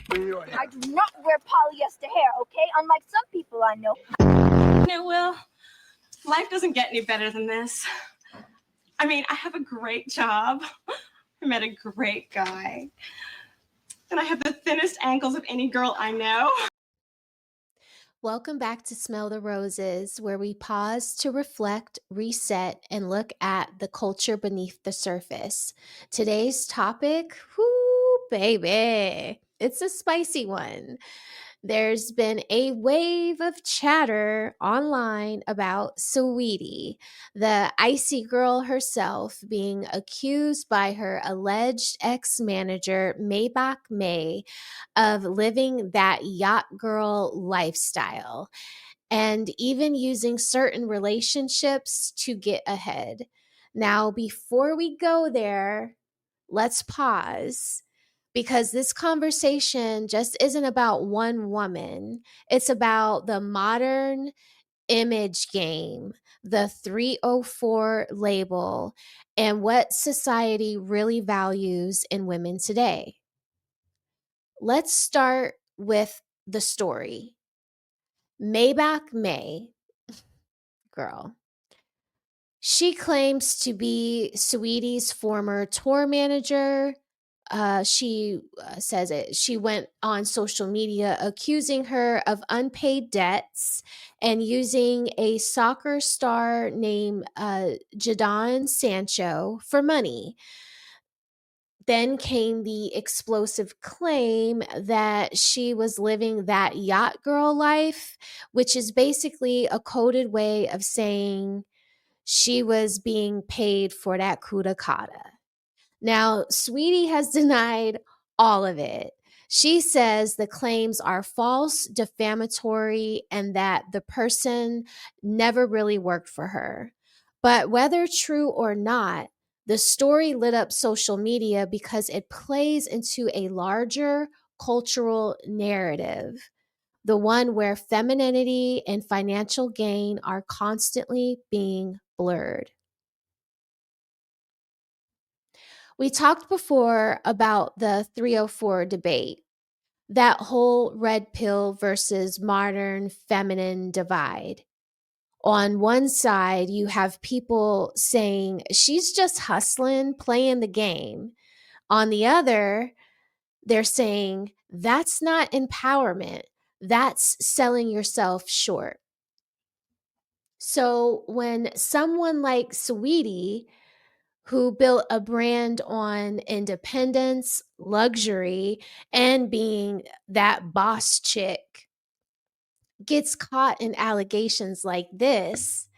I do not wear polyester hair, okay? Unlike some people I know. It will. Life doesn't get any better than this. I mean, I have a great job. I met a great guy. And I have the thinnest ankles of any girl I know. Welcome back to Smell the Roses, where we pause to reflect, reset, and look at the culture beneath the surface. Today's topic, whoo, baby, it's a spicy one. There's been a wave of chatter online about Saweetie, the icy girl herself, being accused by her alleged ex-manager, Maybach Mayy, of living that yacht girl lifestyle and even using certain relationships to get ahead. Now, before we go there, let's pause because this conversation just isn't about one woman. It's about the modern image game, the 304 label, and what society really values in women today. Let's start with the story. Maybach Mayy, girl. She claims to be Saweetie's former tour manager. She says it. She went on social media accusing her of unpaid debts and using a soccer star named Jadon Sancho for money. Then came the explosive claim that she was living that yacht girl life, which is basically a coded way of saying she was being paid for that cuda cotta. Now, Saweetie has denied all of it. She says the claims are false, defamatory, and that the person never really worked for her. But whether true or not, the story lit up social media because it plays into a larger cultural narrative, the one where femininity and financial gain are constantly being blurred. We talked before about the 304 debate, that whole red pill versus modern feminine divide. On one side, you have people saying she's just hustling, playing the game. On the other, they're saying that's not empowerment, that's selling yourself short. So when someone like Saweetie, who built a brand on independence, luxury, and being that boss chick, gets caught in allegations like this,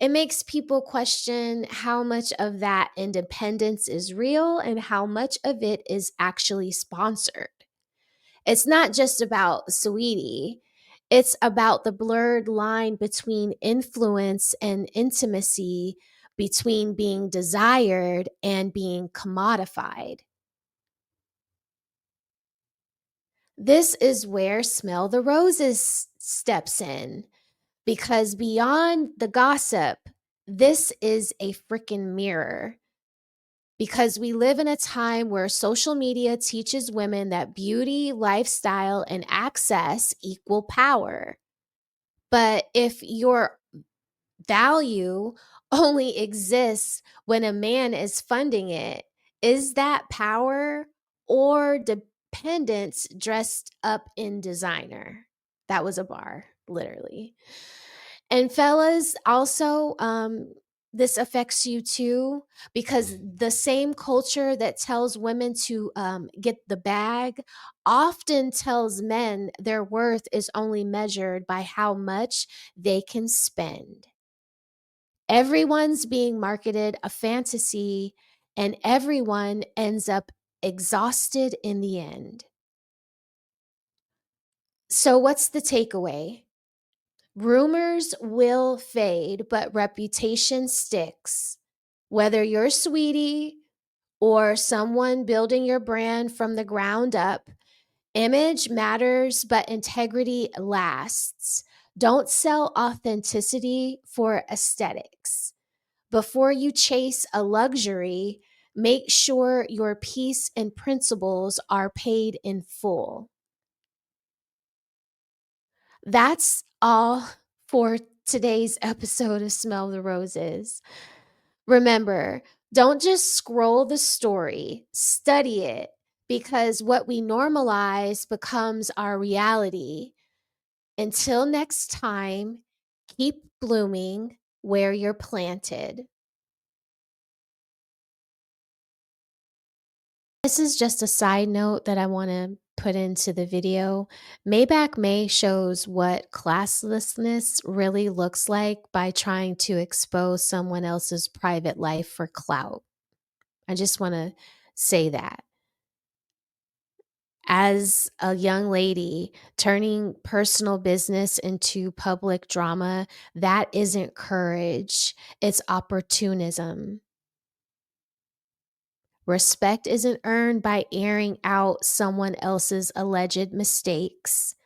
it makes people question how much of that independence is real and how much of it is actually sponsored. It's not just about Saweetie. It's about the blurred line between influence and intimacy, between being desired and being commodified. This is where Smell the Roses steps in, because beyond the gossip, this is a freaking mirror. Because we live in a time where social media teaches women that beauty, lifestyle, and access equal power. But if your value only exists when a man is funding it, is that power or dependence dressed up in designer? That was a bar, literally. And fellas, also, this affects you too, because the same culture that tells women to get the bag often tells men their worth is only measured by how much they can spend. Everyone's being marketed a fantasy, and everyone ends up exhausted in the end. So, what's the takeaway? Rumors will fade, but reputation sticks. Whether you're Saweetie or someone building your brand from the ground up, image matters, but integrity lasts. Don't sell authenticity for aesthetics. Before you chase a luxury, make sure your peace and principles are paid in full. That's all for today's episode of Smell the Roses. Remember, don't just scroll the story, study it, because what we normalize becomes our reality. Until next time, keep blooming where you're planted. This is just a side note that I want to put into the video. Maybach Mayy shows what classlessness really looks like by trying to expose someone else's private life for clout. I just want to say that. As a young lady, turning personal business into public drama, that isn't courage, it's opportunism. Respect isn't earned by airing out someone else's alleged mistakes.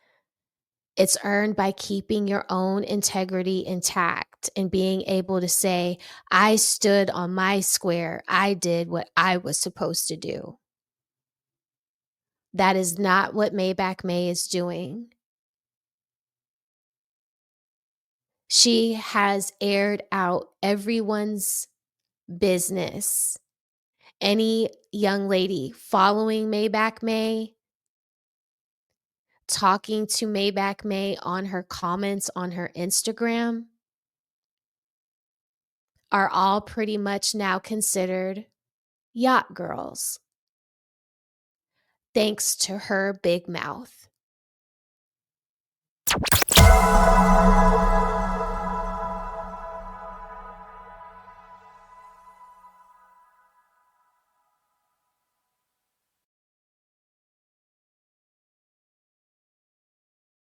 It's earned by keeping your own integrity intact and being able to say, I stood on my square. I did what I was supposed to do. That is not what Maybach Mayy is doing. She has aired out everyone's business. Any young lady following Maybach Mayy, talking to Maybach Mayy on her comments on her Instagram, are all pretty much now considered yacht girls, thanks to her big mouth.